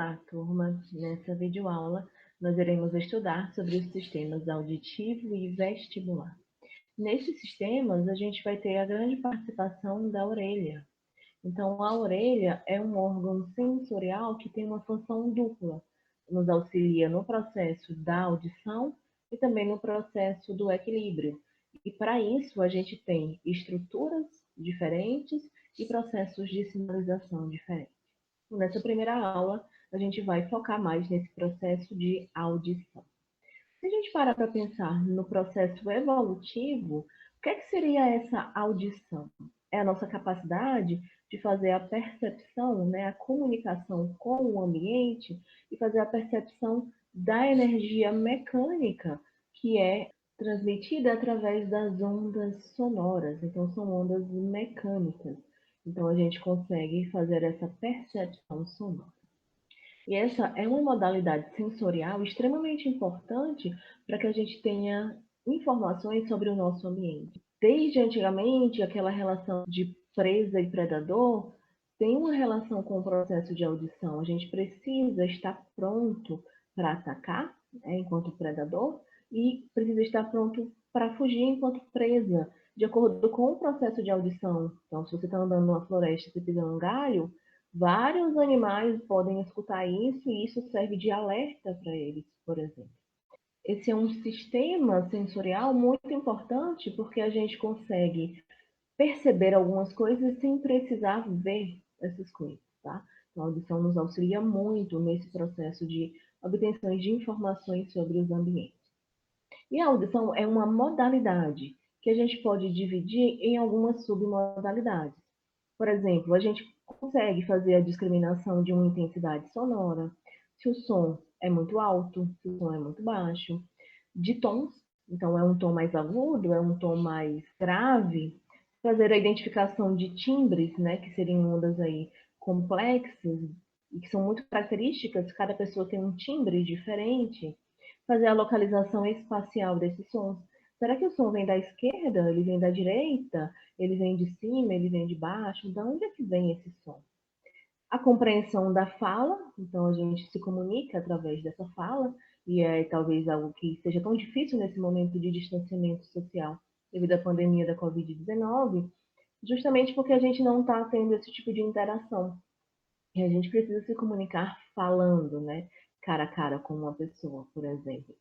Olá, turma! Nessa videoaula, nós iremos estudar sobre os sistemas auditivo e vestibular. Nesses sistemas, a gente vai ter a grande participação da orelha. Então, a orelha é um órgão sensorial que tem uma função dupla. Nos auxilia no processo da audição e também no processo do equilíbrio. E para isso, a gente tem estruturas diferentes e processos de sinalização diferentes. Nessa primeira aula, a gente vai focar mais nesse processo de audição. Se a gente parar para pensar no processo evolutivo, o que seria essa audição? É a nossa capacidade de fazer a percepção, a comunicação com o ambiente e fazer a percepção da energia mecânica que é transmitida através das ondas sonoras. Então, são ondas mecânicas. Então, a gente consegue fazer essa percepção sonora. E essa é uma modalidade sensorial extremamente importante para que a gente tenha informações sobre o nosso ambiente. Desde antigamente, aquela relação de presa e predador tem uma relação com o processo de audição. A gente precisa estar pronto para atacar, enquanto predador, e precisa estar pronto para fugir enquanto presa, de acordo com o processo de audição. Então, se você está andando numa floresta e você pisa num galho, vários animais podem escutar isso e isso serve de alerta para eles, por exemplo. Esse é um sistema sensorial muito importante porque a gente consegue perceber algumas coisas sem precisar ver essas coisas, tá? Então, a audição nos auxilia muito nesse processo de obtenção de informações sobre os ambientes. E a audição é uma modalidade que a gente pode dividir em algumas submodalidades. Por exemplo, a gente consegue fazer a discriminação de uma intensidade sonora, se o som é muito alto, se o som é muito baixo, de tons, então é um tom mais agudo, é um tom mais grave, fazer a identificação de timbres, que seriam ondas aí complexas e que são muito características, cada pessoa tem um timbre diferente, fazer a localização espacial desses sons. Será que o som vem da esquerda? Ele vem da direita? Ele vem de cima? Ele vem de baixo? De onde é que vem esse som? A compreensão da fala, então a gente se comunica através dessa fala, e é talvez algo que seja tão difícil nesse momento de distanciamento social devido à pandemia da Covid-19, justamente porque a gente não está tendo esse tipo de interação. E a gente precisa se comunicar falando, cara a cara com uma pessoa, por exemplo.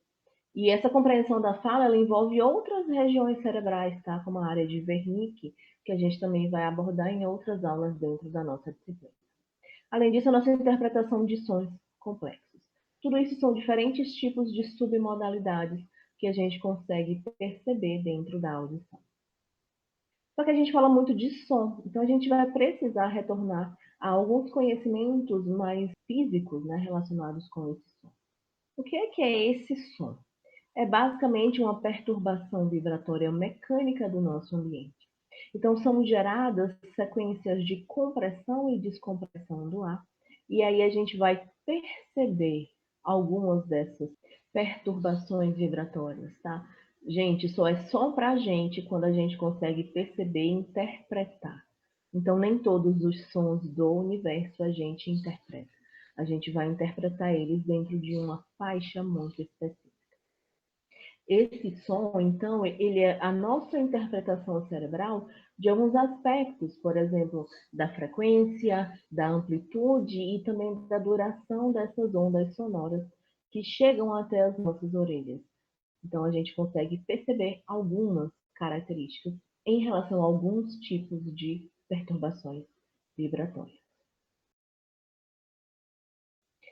E essa compreensão da fala, ela envolve outras regiões cerebrais, tá? Como a área de Wernicke, que a gente também vai abordar em outras aulas dentro da nossa disciplina. Além disso, a nossa interpretação de sons complexos. Tudo isso são diferentes tipos de submodalidades que a gente consegue perceber dentro da audição. Só que a gente fala muito de som, então a gente vai precisar retornar a alguns conhecimentos mais físicos, relacionados com esse som. O que é esse som? É basicamente uma perturbação vibratória mecânica do nosso ambiente. Então, são geradas sequências de compressão e descompressão do ar, e aí a gente vai perceber algumas dessas perturbações vibratórias, tá? Gente, só é só para a gente quando a gente consegue perceber e interpretar. Então, nem todos os sons do universo a gente interpreta. A gente vai interpretar eles dentro de uma faixa muito específica. Esse som, então, ele é a nossa interpretação cerebral de alguns aspectos, por exemplo, da frequência, da amplitude e também da duração dessas ondas sonoras que chegam até as nossas orelhas. Então, a gente consegue perceber algumas características em relação a alguns tipos de perturbações vibratórias.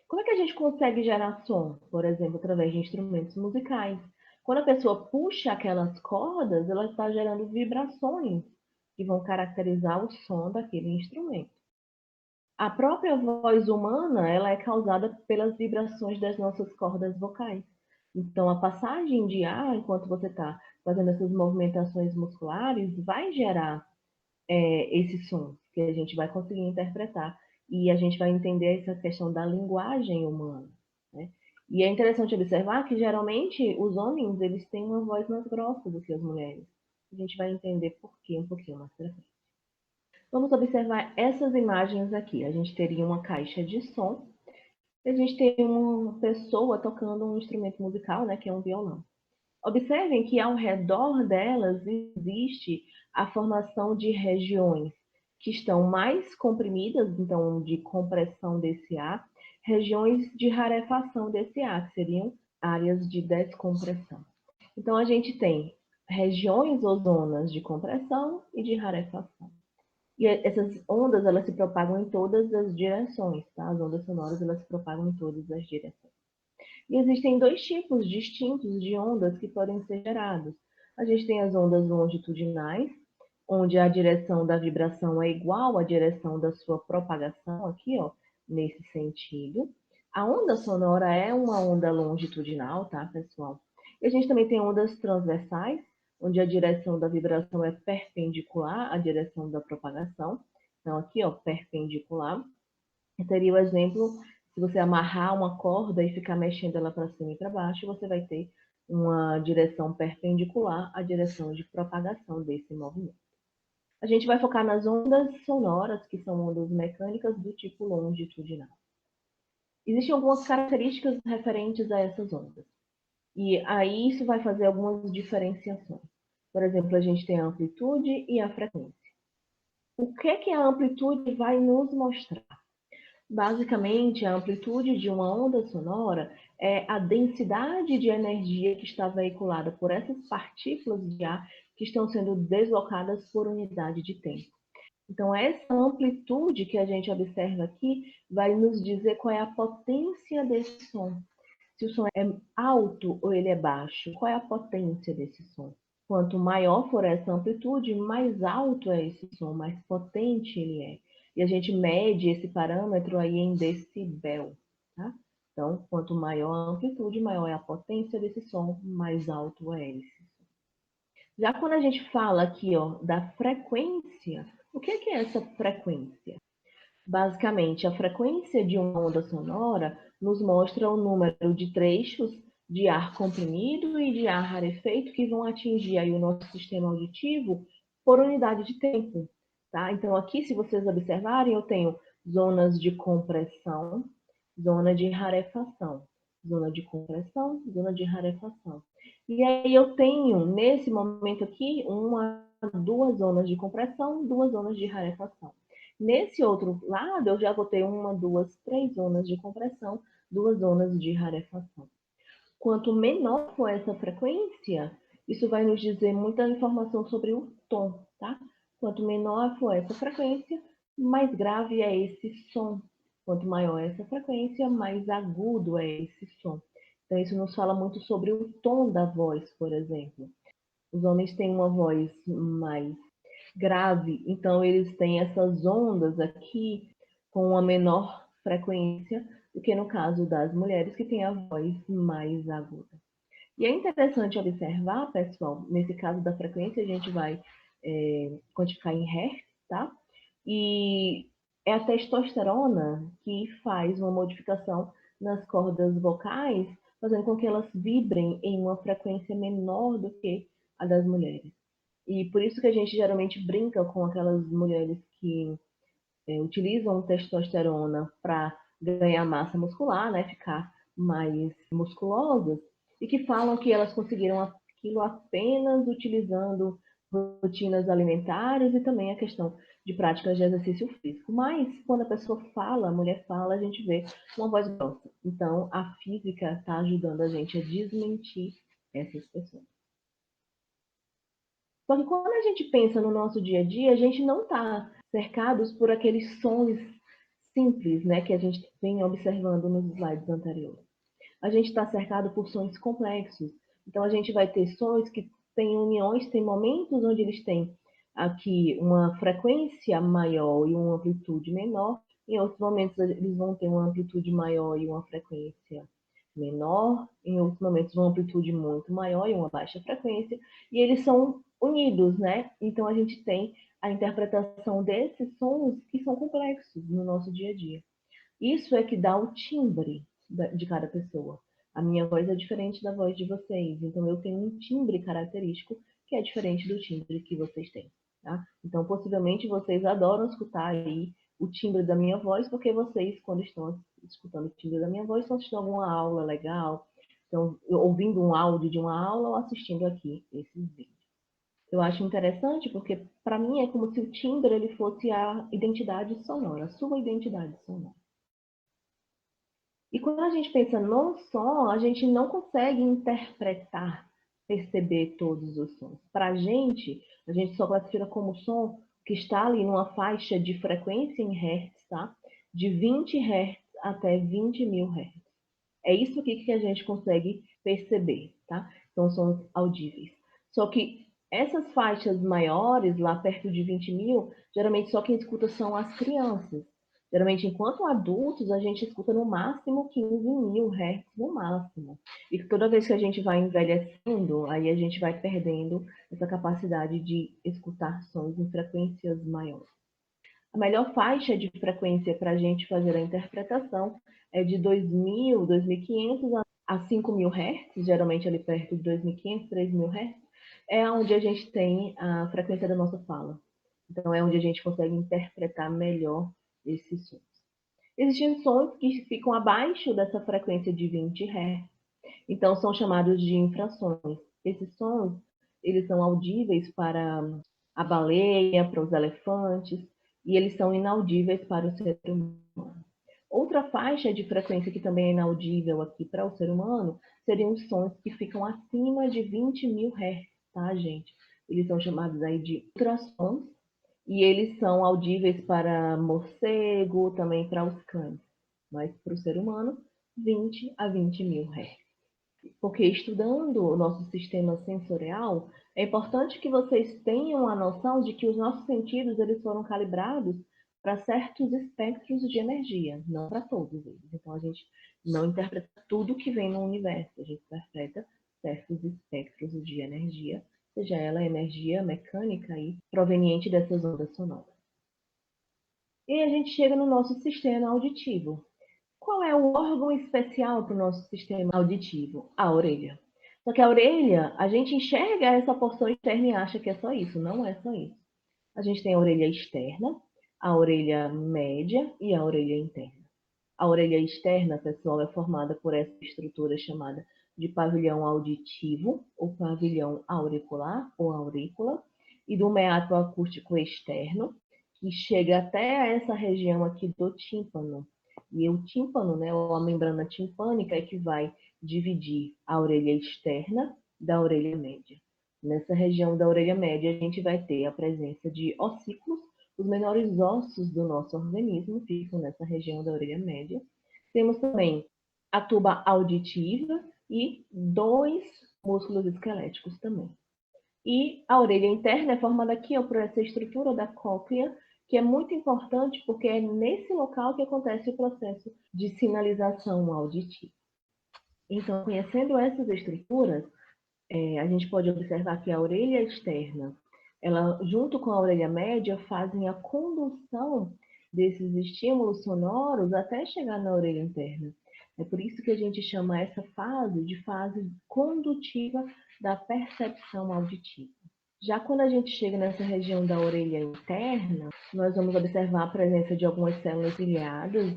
Como é que a gente consegue gerar som? Por exemplo, através de instrumentos musicais. Quando a pessoa puxa aquelas cordas, ela está gerando vibrações que vão caracterizar o som daquele instrumento. A própria voz humana, ela é causada pelas vibrações das nossas cordas vocais. Então, a passagem de ar, enquanto você está fazendo essas movimentações musculares, vai gerar esses sons que a gente vai conseguir interpretar e a gente vai entender essa questão da linguagem humana, né? E é interessante observar que geralmente os homens eles têm uma voz mais grossa do que as mulheres. A gente vai entender por quê um pouquinho mais pra frente. Vamos observar essas imagens aqui. A gente teria uma caixa de som E a gente tem uma pessoa tocando um instrumento musical, né, que é um violão. Observem que ao redor delas existe a formação de regiões que estão mais comprimidas, então de compressão desse ar, regiões de rarefação desse ar, que seriam áreas de descompressão. Então a gente tem regiões ou zonas de compressão e de rarefação. E essas ondas, elas se propagam em todas as direções, tá? As ondas sonoras, elas se propagam em todas as direções. E existem dois tipos distintos de ondas que podem ser gerados. A gente tem as ondas longitudinais, onde a direção da vibração é igual à direção da sua propagação, aqui, ó, nesse sentido. A onda sonora é uma onda longitudinal, tá, pessoal? E a gente também tem ondas transversais, onde a direção da vibração é perpendicular à direção da propagação. Então, aqui, ó, perpendicular. Seria o exemplo, se você amarrar uma corda e ficar mexendo ela para cima e para baixo, você vai ter uma direção perpendicular à direção de propagação desse movimento. A gente vai focar nas ondas sonoras, que são ondas mecânicas do tipo longitudinal. Existem algumas características referentes a essas ondas. E aí isso vai fazer algumas diferenciações. Por exemplo, a gente tem a amplitude e a frequência. O que a amplitude vai nos mostrar? Basicamente, a amplitude de uma onda sonora é a densidade de energia que está veiculada por essas partículas de ar que estão sendo deslocadas por unidade de tempo. Então, essa amplitude que a gente observa aqui vai nos dizer qual é a potência desse som. Se o som é alto ou ele é baixo, qual é a potência desse som? Quanto maior for essa amplitude, mais alto é esse som, mais potente ele é. E a gente mede esse parâmetro aí em decibel, tá? Então, quanto maior a amplitude, maior é a potência desse som, mais alto é esse. Já quando a gente fala aqui, ó, da frequência, o que é essa frequência? Basicamente, a frequência de uma onda sonora nos mostra o número de trechos de ar comprimido e de ar rarefeito que vão atingir aí o nosso sistema auditivo por unidade de tempo. Tá? Então, aqui, se vocês observarem, eu tenho zonas de compressão, zona de rarefação, zona de compressão, zona de rarefação. E aí eu tenho, nesse momento aqui, duas zonas de compressão, duas zonas de rarefação. Nesse outro lado, eu já vou ter uma, duas, três zonas de compressão, duas zonas de rarefação. Quanto menor for essa frequência, isso vai nos dizer muita informação sobre o tom, tá? Quanto menor for essa frequência, mais grave é esse som. Quanto maior é essa frequência, mais agudo é esse som. Então, isso nos fala muito sobre o tom da voz, por exemplo. Os homens têm uma voz mais grave, então eles têm essas ondas aqui com uma menor frequência do que no caso das mulheres que têm a voz mais aguda. E é interessante observar, pessoal, nesse caso da frequência a gente vai quantificar em Hz, tá? E é a testosterona que faz uma modificação nas cordas vocais, fazendo com que elas vibrem em uma frequência menor do que a das mulheres. E por isso que a gente geralmente brinca com aquelas mulheres que utilizam testosterona para ganhar massa muscular, né, ficar mais musculosas, e que falam que elas conseguiram aquilo apenas utilizando rotinas alimentares e também a questão de práticas de exercício físico. Mas quando a pessoa fala, a mulher fala, a gente vê uma voz grossa. Então a física está ajudando a gente a desmentir essas pessoas. Só que quando a gente pensa no nosso dia a dia, a gente não está cercados por aqueles sons simples, né, que a gente vem observando nos slides anteriores. A gente está cercado por sons complexos. Então, a gente vai ter sons que têm uniões, tem momentos onde eles têm aqui uma frequência maior e uma amplitude menor, em outros momentos eles vão ter uma amplitude maior e uma frequência menor, em outros momentos uma amplitude muito maior e uma baixa frequência, e eles são unidos, né? Então a gente tem a interpretação desses sons que são complexos no nosso dia a dia. Isso é que dá o timbre de cada pessoa. A minha voz é diferente da voz de vocês, então eu tenho um timbre característico que é diferente do timbre que vocês têm. Tá? Então, possivelmente, vocês adoram escutar aí o timbre da minha voz, porque vocês, quando estão escutando o timbre da minha voz, estão assistindo alguma aula legal, estão ouvindo um áudio de uma aula ou assistindo aqui esses vídeos. Eu acho interessante porque, para mim, é como se o timbre ele fosse a identidade sonora, a sua identidade sonora. E quando a gente pensa no som, a gente não consegue interpretar, perceber todos os sons. Para a gente só classifica como som que está ali numa faixa de frequência em hertz, tá? De 20 hertz até 20.000 hertz. É isso aqui que a gente consegue perceber, tá? São sons audíveis. Só que essas faixas maiores, lá perto de 20.000, geralmente só quem escuta são as crianças. Geralmente, enquanto adultos, a gente escuta no máximo 15.000 hertz, no máximo. E toda vez que a gente vai envelhecendo, aí a gente vai perdendo essa capacidade de escutar sons em frequências maiores. A melhor faixa de frequência para a gente fazer a interpretação é de 2.000, 2.500 a 5.000 Hz, geralmente ali perto de 2.500, 3.000 Hz, é onde a gente tem a frequência da nossa fala. Então, é onde a gente consegue interpretar melhor esses sons. Existem sons que ficam abaixo dessa frequência de 20 Hz, então são chamados de infrações. Esses sons, eles são audíveis para a baleia, para os elefantes, e eles são inaudíveis para o ser humano. Outra faixa de frequência que também é inaudível aqui para o ser humano seriam os sons que ficam acima de 20.000 Hz, tá, gente? Eles são chamados aí de ultrassons, e eles são audíveis para morcego, também para os cães. Mas para o ser humano, 20 a 20.000 Hz. Porque estudando o nosso sistema sensorial, é importante que vocês tenham a noção de que os nossos sentidos eles foram calibrados para certos espectros de energia, não para todos eles. Então a gente não interpreta tudo que vem no universo, a gente interpreta certos espectros de energia, seja ela energia mecânica aí, proveniente dessas ondas sonoras. E a gente chega no nosso sistema auditivo. Qual é o órgão especial para o nosso sistema auditivo? A orelha. Só que a orelha, a gente enxerga essa porção externa e acha que é só isso. Não é só isso. A gente tem a orelha externa, a orelha média e a orelha interna. A orelha externa, pessoal, é formada por essa estrutura chamada de pavilhão auditivo, ou pavilhão auricular, ou aurícula, e do meato acústico externo, que chega até essa região aqui do tímpano. E o tímpano, né, ou a membrana timpânica, é que vai dividir a orelha externa da orelha média. Nessa região da orelha média, a gente vai ter a presença de ossículos. Os menores ossos do nosso organismo ficam nessa região da orelha média. Temos também a tuba auditiva e dois músculos esqueléticos também. E a orelha interna é formada aqui ó, por essa estrutura da cóclea, que é muito importante porque é nesse local que acontece o processo de sinalização auditiva. Então, conhecendo essas estruturas, a gente pode observar que a orelha externa, ela junto com a orelha média, fazem a condução desses estímulos sonoros até chegar na orelha interna. É por isso que a gente chama essa fase de fase condutiva da percepção auditiva. Já quando a gente chega nessa região da orelha interna, nós vamos observar a presença de algumas células ilhadas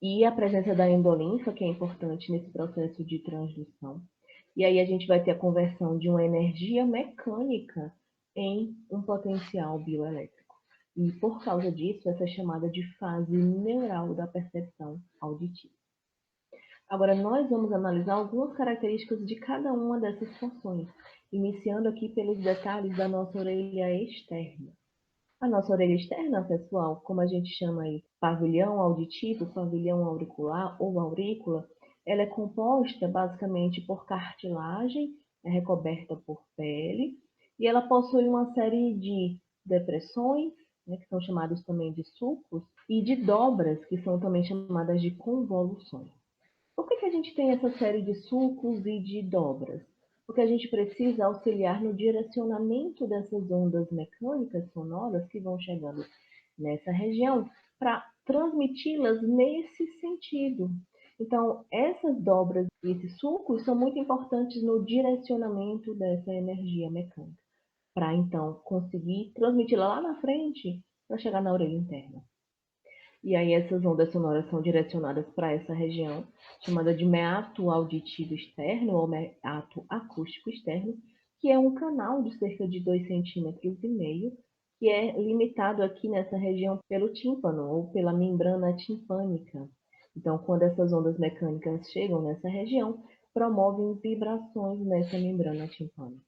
e a presença da endolinfa, que é importante nesse processo de transdução. E aí a gente vai ter a conversão de uma energia mecânica em um potencial bioelétrico. E por causa disso, essa é chamada de fase neural da percepção auditiva. Agora, nós vamos analisar algumas características de cada uma dessas funções, iniciando aqui pelos detalhes da nossa orelha externa. A nossa orelha externa, pessoal, como a gente chama aí, pavilhão auditivo, pavilhão auricular ou aurícula, ela é composta basicamente por cartilagem, é recoberta por pele, e ela possui uma série de depressões, né, que são chamadas também de sulcos, e de dobras, que são também chamadas de convoluções. Por que a gente tem essa série de sulcos e de dobras? Porque a gente precisa auxiliar no direcionamento dessas ondas mecânicas sonoras que vão chegando nessa região para transmiti-las nesse sentido. Então, essas dobras e esses sulcos são muito importantes no direcionamento dessa energia mecânica, para então conseguir transmiti-la lá na frente para chegar na orelha interna. E aí essas ondas sonoras são direcionadas para essa região, chamada de meato auditivo externo ou meato acústico externo, que é um canal de cerca de 2,5 cm, que é limitado aqui nessa região pelo tímpano ou pela membrana timpânica. Então, quando essas ondas mecânicas chegam nessa região, promovem vibrações nessa membrana timpânica.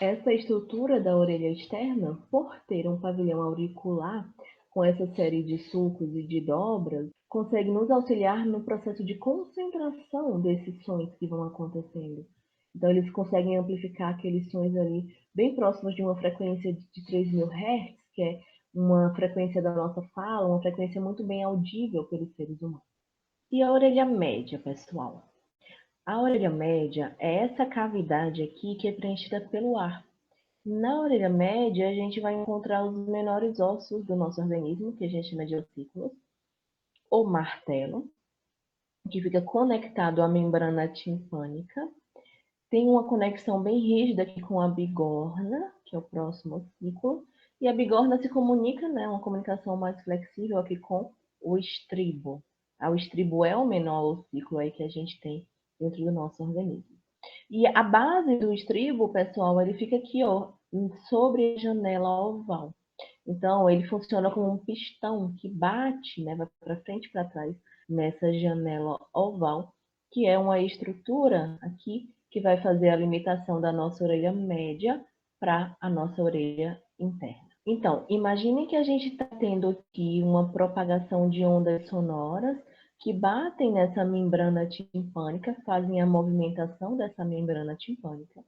Essa estrutura da orelha externa, por ter um pavilhão auricular com essa série de sulcos e de dobras, consegue nos auxiliar no processo de concentração desses sons que vão acontecendo. Então, eles conseguem amplificar aqueles sons ali bem próximos de uma frequência de 3.000 Hz, que é uma frequência da nossa fala, uma frequência muito bem audível pelos seres humanos. E a orelha média, pessoal? A orelha média é essa cavidade aqui que é preenchida pelo ar. Na orelha média, a gente vai encontrar os menores ossos do nosso organismo, que a gente chama de ossículos, ou martelo, que fica conectado à membrana timpânica. Tem uma conexão bem rígida aqui com a bigorna, que é o próximo ossículo, e a bigorna se comunica, né, uma comunicação mais flexível aqui com o estribo. O estribo é o menor ossículo aí que a gente tem dentro do nosso organismo. E a base do estribo, pessoal, ele fica aqui, ó, sobre a janela oval. Então, ele funciona como um pistão que bate, né, vai para frente e para trás nessa janela oval, que é uma estrutura aqui que vai fazer a limitação da nossa orelha média para a nossa orelha interna. Então, imagine que a gente está tendo aqui uma propagação de ondas sonoras que batem nessa membrana timpânica, fazem a movimentação dessa membrana timpânica.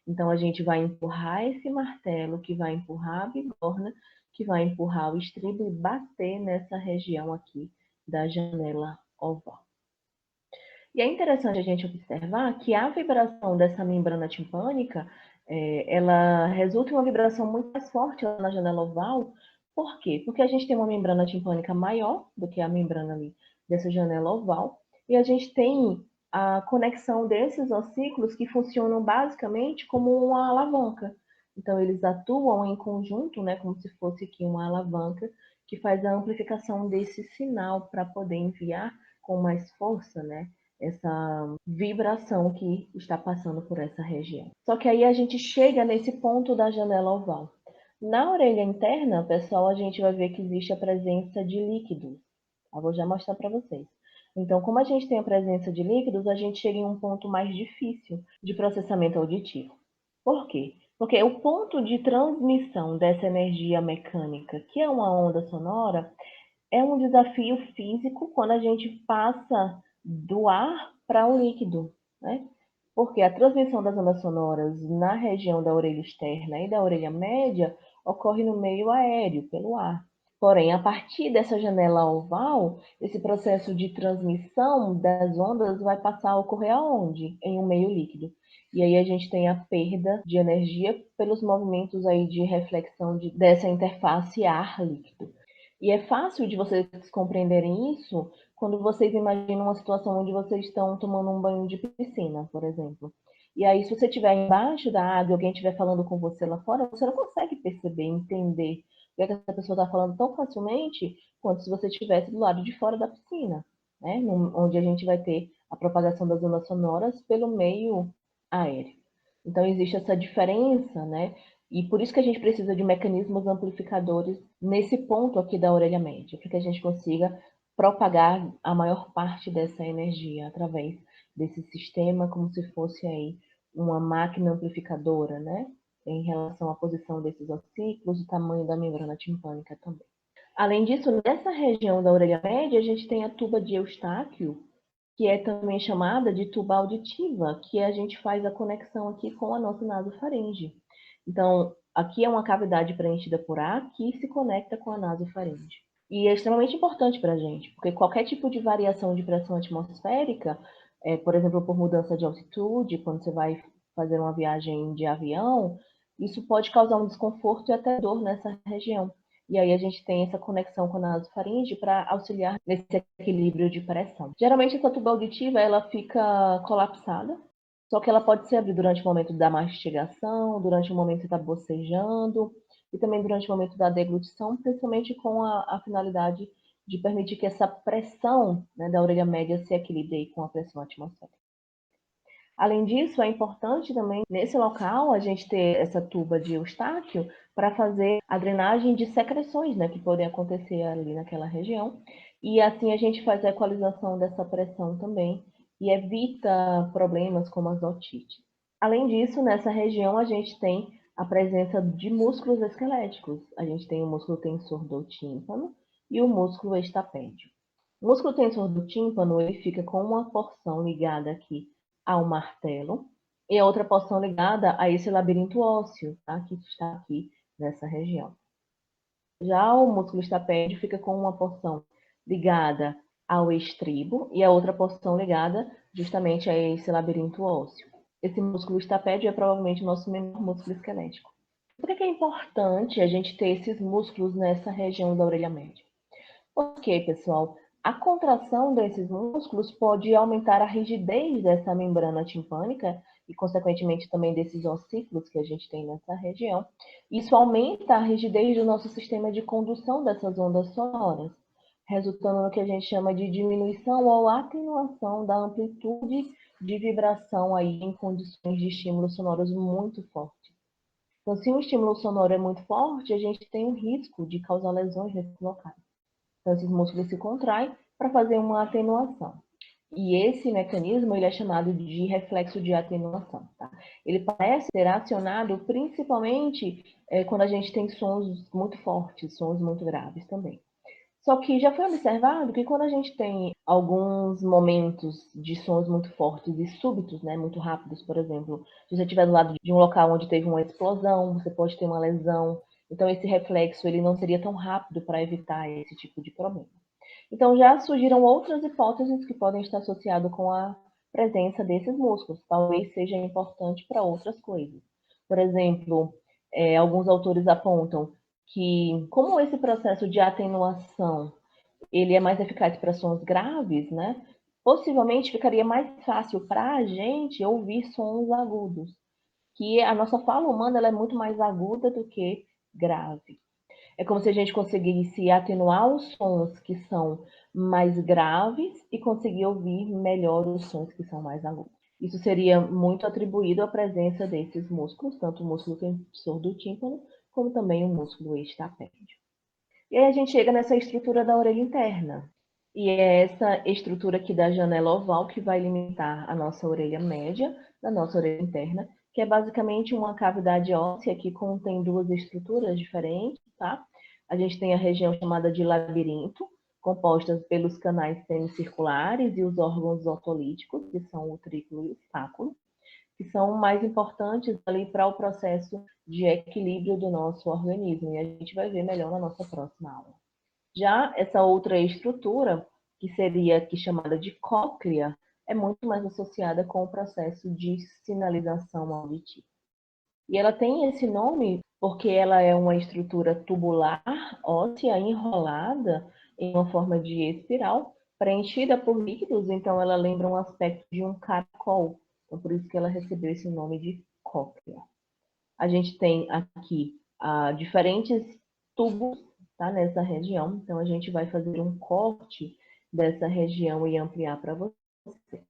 Então, a gente vai empurrar esse martelo, que vai empurrar a bigorna, que vai empurrar o estribo e bater nessa região aqui da janela oval. E é interessante a gente observar que a vibração dessa membrana timpânica, ela resulta em uma vibração muito mais forte lá na janela oval. Por quê? Porque a gente tem uma membrana timpânica maior do que a membrana ali dessa janela oval, e a gente tem a conexão desses ossículos que funcionam basicamente como uma alavanca. Então, eles atuam em conjunto, né, como se fosse aqui uma alavanca, que faz a amplificação desse sinal para poder enviar com mais força, né, essa vibração que está passando por essa região. Só que aí a gente chega nesse ponto da janela oval. Na orelha interna, pessoal, a gente vai ver que existe a presença de líquidos. Eu vou já mostrar para vocês. Então, como a gente tem a presença de líquidos, a gente chega em um ponto mais difícil de processamento auditivo. Por quê? Porque o ponto de transmissão dessa energia mecânica, que é uma onda sonora, é um desafio físico quando a gente passa do ar para o líquido, né? Porque a transmissão das ondas sonoras na região da orelha externa e da orelha média ocorre no meio aéreo, pelo ar. Porém, a partir dessa janela oval, esse processo de transmissão das ondas vai passar a ocorrer aonde? Em um meio líquido. E aí a gente tem a perda de energia pelos movimentos aí de reflexão dessa interface ar-líquido. E é fácil de vocês compreenderem isso quando vocês imaginam uma situação onde vocês estão tomando um banho de piscina, por exemplo. E aí, se você estiver embaixo da água e alguém estiver falando com você lá fora, você não consegue perceber, entender o que essa pessoa está falando tão facilmente quanto se você estivesse do lado de fora da piscina, né? Onde a gente vai ter a propagação das ondas sonoras pelo meio aéreo. Então, existe essa diferença, né? E por isso que a gente precisa de mecanismos amplificadores nesse ponto aqui da orelha média, para que a gente consiga propagar a maior parte dessa energia através desse sistema, como se fosse aí uma máquina amplificadora, né? Em relação à posição desses ossículos, o tamanho da membrana timpânica também. Além disso, nessa região da orelha média, a gente tem a tuba de Eustáquio, que é também chamada de tuba auditiva, que a gente faz a conexão aqui com a nossa nasofaringe. Então, aqui é uma cavidade preenchida por ar que se conecta com a nasofaringe. E é extremamente importante para a gente, porque qualquer tipo de variação de pressão atmosférica, por exemplo, por mudança de altitude, quando você vai fazer uma viagem de avião, isso pode causar um desconforto e até dor nessa região. E aí a gente tem essa conexão com a nasofaringe para auxiliar nesse equilíbrio de pressão. Geralmente essa tuba auditiva ela fica colapsada, só que ela pode se abrir durante o momento da mastigação, durante o momento que está bocejando e também durante o momento da deglutição, principalmente com a finalidade de permitir que essa pressão, né, da orelha média se equilibre aí com a pressão atmosférica. Além disso, é importante também, nesse local, a gente ter essa tuba de Eustáquio para fazer a drenagem de secreções, né, que podem acontecer ali naquela região. E assim a gente faz a equalização dessa pressão também e evita problemas como as otites. Além disso, nessa região a gente tem a presença de músculos esqueléticos. A gente tem o músculo tensor do tímpano e o músculo estapédio. O músculo tensor do tímpano, ele fica com uma porção ligada aqui ao martelo e a outra porção ligada a esse labirinto ósseo, tá? Que está aqui nessa região. Já o músculo estapédio fica com uma porção ligada ao estribo e a outra porção ligada justamente a esse labirinto ósseo. Esse músculo estapédio é provavelmente o nosso menor músculo esquelético. Por que é importante a gente ter esses músculos nessa região da orelha média? Porque, pessoal, a contração desses músculos pode aumentar a rigidez dessa membrana timpânica e, consequentemente, também desses ossículos que a gente tem nessa região. Isso aumenta a rigidez do nosso sistema de condução dessas ondas sonoras, resultando no que a gente chama de diminuição ou atenuação da amplitude de vibração aí em condições de estímulos sonoros muito fortes. Então, se um estímulo sonoro é muito forte, a gente tem um risco de causar lesões nesses locais. Então, esses músculos se contraem para fazer uma atenuação. E esse mecanismo ele é chamado de reflexo de atenuação. Tá? Ele parece ser acionado principalmente quando a gente tem sons muito fortes, sons muito graves também. Só que já foi observado que quando a gente tem alguns momentos de sons muito fortes e súbitos, né, muito rápidos, por exemplo, se você estiver do lado de um local onde teve uma explosão, você pode ter uma lesão. Então, esse reflexo ele não seria tão rápido para evitar esse tipo de problema. Então, já surgiram outras hipóteses que podem estar associadas com a presença desses músculos. Talvez seja importante para outras coisas. Por exemplo, alguns autores apontam que, como esse processo de atenuação ele é mais eficaz para sons graves, né? Possivelmente ficaria mais fácil para a gente ouvir sons agudos, que a nossa fala humana ela é muito mais aguda do que grave. É como se a gente conseguisse atenuar os sons que são mais graves e conseguir ouvir melhor os sons que são mais agudos. Isso seria muito atribuído à presença desses músculos, tanto o músculo tensor do tímpano, como também o músculo estapédio. E aí a gente chega nessa estrutura da orelha interna. E é essa estrutura aqui da janela oval que vai limitar a nossa orelha média da nossa orelha interna, que é basicamente uma cavidade óssea que contém duas estruturas diferentes, tá? A gente tem a região chamada de labirinto, composta pelos canais semicirculares e os órgãos otolíticos, que são o triclo e o fáculo, que são mais importantes ali para o processo de equilíbrio do nosso organismo. E a gente vai ver melhor na nossa próxima aula. Já essa outra estrutura, que seria aqui chamada de cóclea, é muito mais associada com o processo de sinalização auditiva. E ela tem esse nome porque ela é uma estrutura tubular, óssea, enrolada em uma forma de espiral, preenchida por líquidos, então ela lembra um aspecto de um caracol. Então, por isso que ela recebeu esse nome de cóclea. A gente tem aqui diferentes tubos, tá, nessa região, então a gente vai fazer um corte dessa região e ampliar para vocês.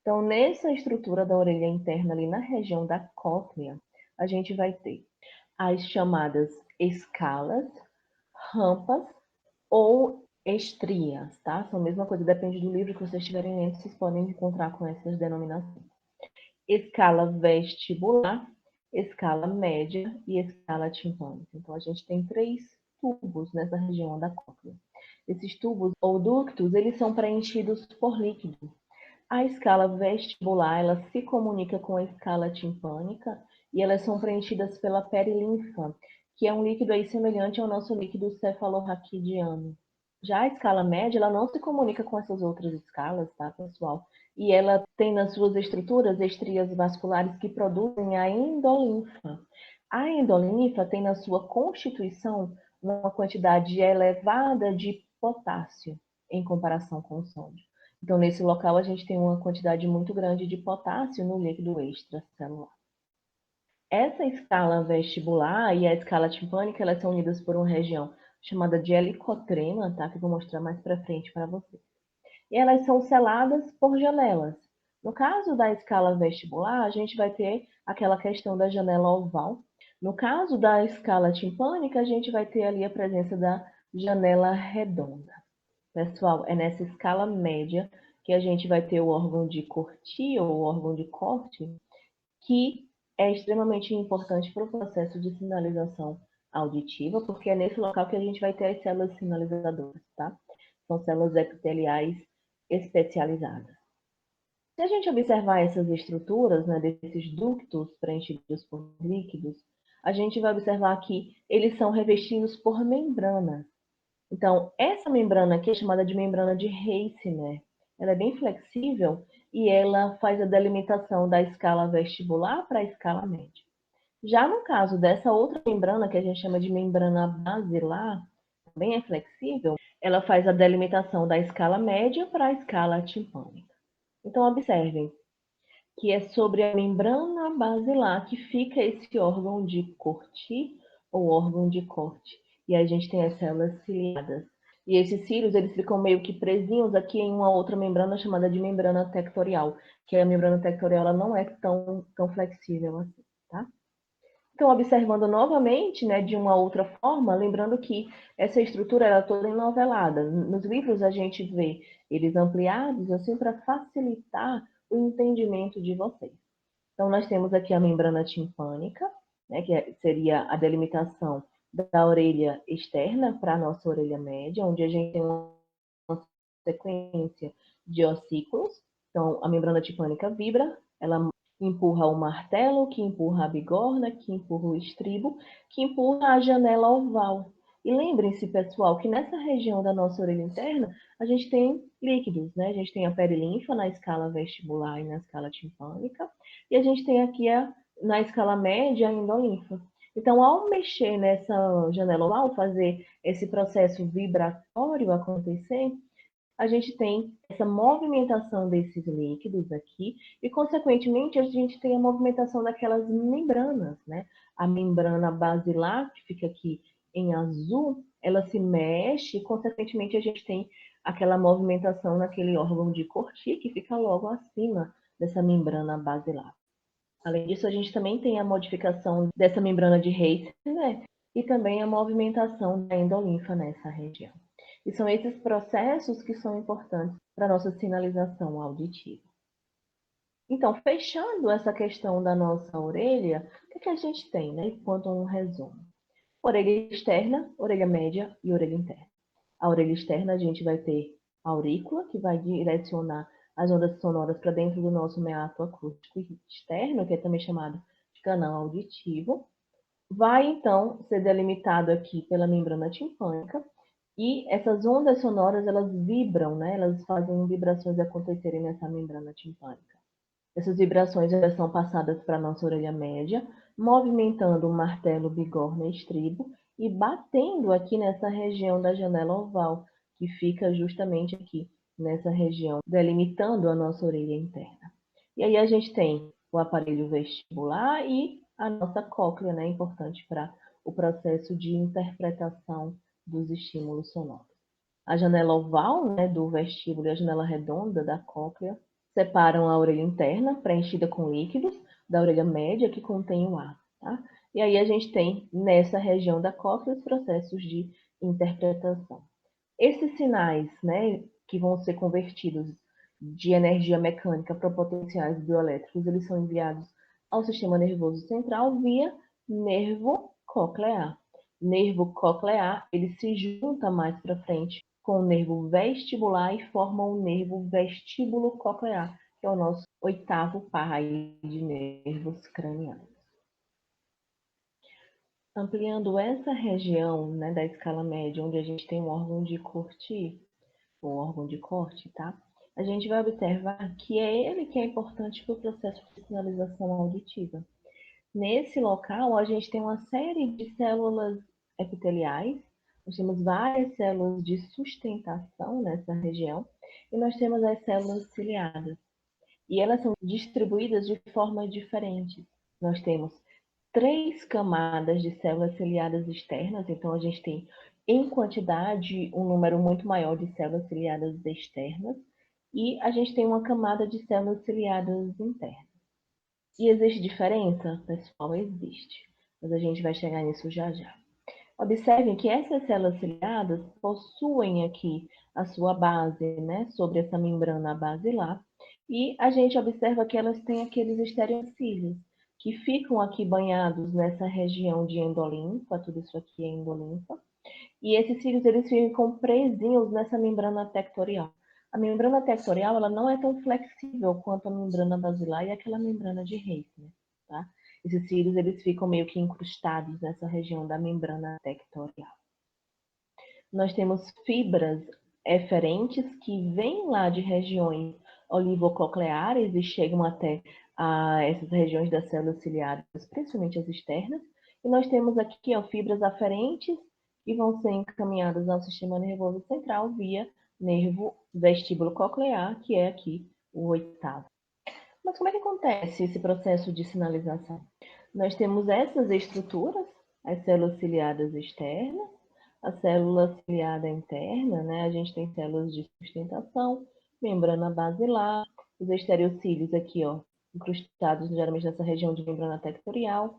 Então, nessa estrutura da orelha interna, ali na região da cóclea, a gente vai ter as chamadas escalas, rampas ou estrias, tá? São a mesma coisa, depende do livro que vocês estiverem lendo, vocês podem encontrar com essas denominações. Escala vestibular, escala média e escala timpânica. Então, a gente tem 3 tubos nessa região da cóclea. Esses tubos ou ductos, eles são preenchidos por líquido. A escala vestibular, ela se comunica com a escala timpânica e elas são preenchidas pela perilinfa, que é um líquido aí semelhante ao nosso líquido cefalorraquidiano. Já a escala média, ela não se comunica com essas outras escalas, tá, pessoal? E ela tem nas suas estruturas estrias vasculares que produzem a endolinfa. A endolinfa tem na sua constituição uma quantidade elevada de potássio em comparação com o sódio. Então, nesse local, a gente tem uma quantidade muito grande de potássio no líquido extracelular. Essa escala vestibular e a escala timpânica, elas são unidas por uma região chamada de helicotrema, tá? Que eu vou mostrar mais para frente para vocês. E elas são seladas por janelas. No caso da escala vestibular, a gente vai ter aquela questão da janela oval. No caso da escala timpânica, a gente vai ter ali a presença da janela redonda. Pessoal, é nessa escala média que a gente vai ter o órgão de Corti ou o órgão de corte, que é extremamente importante para o processo de sinalização auditiva, porque é nesse local que a gente vai ter as células sinalizadoras, tá? São células epiteliais especializadas. Se a gente observar essas estruturas, né, desses ductos preenchidos por líquidos, a gente vai observar que eles são revestidos por membranas. Então, essa membrana aqui é chamada de membrana de Reissner. Ela é bem flexível e ela faz a delimitação da escala vestibular para a escala média. Já no caso dessa outra membrana, que a gente chama de membrana basilar, também é flexível, ela faz a delimitação da escala média para a escala timpânica. Então, observem que é sobre a membrana basilar que fica esse órgão de Corti ou órgão de corte. E aí a gente tem as células ciliadas. E esses cílios, eles ficam meio que presinhos aqui em uma outra membrana chamada de membrana tectorial, que a membrana tectorial ela não é tão flexível assim, tá? Então, observando novamente, né, de uma outra forma, lembrando que essa estrutura era toda enovelada. Nos livros a gente vê eles ampliados assim para facilitar o entendimento de vocês. Então, nós temos aqui a membrana timpânica, né, que seria a delimitação da orelha externa para a nossa orelha média, onde a gente tem uma sequência de ossículos. Então, a membrana timpânica vibra, ela empurra o martelo, que empurra a bigorna, que empurra o estribo, que empurra a janela oval. E lembrem-se, pessoal, que nessa região da nossa orelha interna, a gente tem líquidos, né? A gente tem a perilinfa na escala vestibular e na escala timpânica, e a gente tem aqui na escala média a endolinfa. Então, ao mexer nessa janela oval, fazer esse processo vibratório acontecer, a gente tem essa movimentação desses líquidos aqui e, consequentemente, a gente tem a movimentação daquelas membranas, né? A membrana basilar, que fica aqui em azul, ela se mexe e, consequentemente, a gente tem aquela movimentação naquele órgão de Corti, que fica logo acima dessa membrana basilar. Além disso, a gente também tem a modificação dessa membrana de Reis, né? E também a movimentação da endolinfa nessa região. E são esses processos que são importantes para a nossa sinalização auditiva. Então, fechando essa questão da nossa orelha, o que a gente tem, né? Quanto a um resumo. Orelha externa, orelha média e orelha interna. A orelha externa a gente vai ter a aurícula, que vai direcionar as ondas sonoras para dentro do nosso meato acústico externo, que é também chamado de canal auditivo. Vai, então, ser delimitado aqui pela membrana timpânica, e essas ondas sonoras, elas vibram, né? Elas fazem vibrações acontecerem nessa membrana timpânica. Essas vibrações elas são passadas para a nossa orelha média, movimentando o martelo, bigorna e estribo e batendo aqui nessa região da janela oval, que fica justamente aqui nessa região, delimitando a nossa orelha interna. E aí a gente tem o aparelho vestibular e a nossa cóclea, né, importante para o processo de interpretação dos estímulos sonoros. A janela oval, né, do vestíbulo e a janela redonda da cóclea separam a orelha interna, preenchida com líquidos, da orelha média, que contém o ar. Tá? E aí a gente tem, nessa região da cóclea, os processos de interpretação. Esses sinais, né, que vão ser convertidos de energia mecânica para potenciais bioelétricos, eles são enviados ao sistema nervoso central via nervo coclear. Nervo coclear, ele se junta mais para frente com o nervo vestibular e forma o nervo vestíbulo coclear, que é o nosso oitavo par de nervos cranianos. Ampliando essa região, né, da escala média, onde a gente tem um órgão de Corti, o órgão de corte, tá? A gente vai observar que é ele que é importante para o processo de sinalização auditiva. Nesse local, a gente tem uma série de células epiteliais, nós temos várias células de sustentação nessa região, e nós temos as células ciliadas. E elas são distribuídas de forma diferente. Nós temos 3 camadas de células ciliadas externas, então a gente tem em quantidade, um número muito maior de células ciliadas externas, e a gente tem uma camada de células ciliadas internas. E existe diferença? Pessoal, existe. Mas a gente vai chegar nisso já já. Observem que essas células ciliadas possuem aqui a sua base, né, sobre essa membrana basilar, e a gente observa que elas têm aqueles estereocílios, que ficam aqui banhados nessa região de endolinfa, tudo isso aqui é endolinfa, e esses cílios eles ficam presinhos nessa membrana tectorial. A membrana tectorial ela não é tão flexível quanto a membrana basilar e aquela membrana de Reisner, tá? Esses cílios eles ficam meio que incrustados nessa região da membrana tectorial. Nós temos fibras eferentes que vêm lá de regiões olivococleares e chegam até essas regiões das células ciliadas, principalmente as externas. E nós temos aqui fibras aferentes que vão ser encaminhadas ao sistema nervoso central via nervo vestíbulo coclear, que é aqui o oitavo. Mas como é que acontece esse processo de sinalização? Nós temos essas estruturas, as células ciliadas externas, a célula ciliada interna, né? A gente tem células de sustentação, membrana basilar, os estereocílios aqui, ó, incrustados geralmente nessa região de membrana tectorial.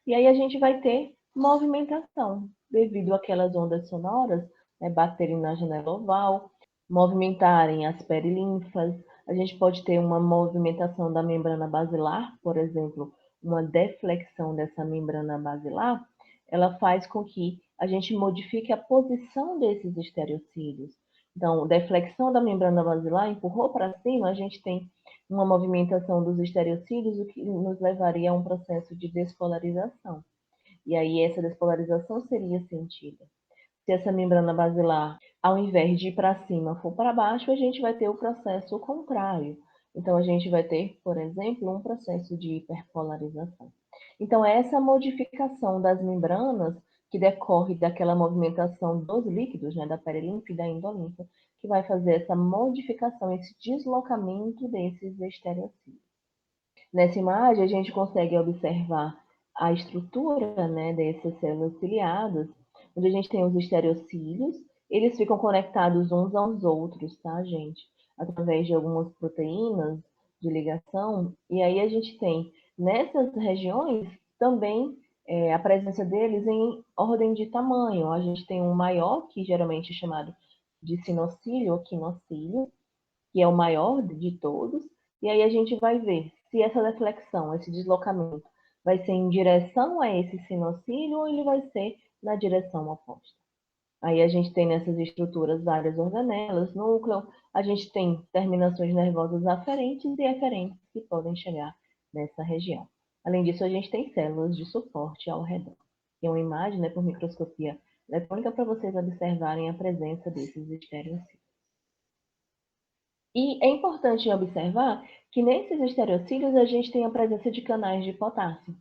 E aí a gente vai ter movimentação, devido àquelas ondas sonoras, né, baterem na janela oval, movimentarem as perilinfas. A gente pode ter uma movimentação da membrana basilar, por exemplo, uma deflexão dessa membrana basilar, ela faz com que a gente modifique a posição desses estereocílios. Então, deflexão da membrana basilar empurrou para cima, a gente tem uma movimentação dos estereocílios, o que nos levaria a um processo de despolarização. E aí essa despolarização seria sentida. Se essa membrana basilar, ao invés de ir para cima, for para baixo, a gente vai ter o processo contrário. Então, a gente vai ter, por exemplo, um processo de hiperpolarização. Então, essa modificação das membranas, que decorre daquela movimentação dos líquidos, né, da perilinfa e da endolinfa, que vai fazer essa modificação, esse deslocamento desses estereocílios. Nessa imagem, a gente consegue observar a estrutura, né, dessas células ciliadas, onde a gente tem os estereocílios, eles ficam conectados uns aos outros, tá, gente? Através de algumas proteínas de ligação, e aí a gente tem nessas regiões também a presença deles em ordem de tamanho. A gente tem um maior, que geralmente é chamado de sinocílio ou quinocílio, que é o maior de todos, e aí a gente vai ver se essa deflexão, esse deslocamento, vai ser em direção a esse sinocílio ou ele vai ser na direção oposta. Aí a gente tem nessas estruturas várias organelas, núcleo, a gente tem terminações nervosas aferentes e eferentes que podem chegar nessa região. Além disso, a gente tem células de suporte ao redor. Tem uma imagem, né, por microscopia eletrônica para vocês observarem a presença desses estereocílios. E é importante observar que nesses estereocílios a gente tem a presença de canais de potássio,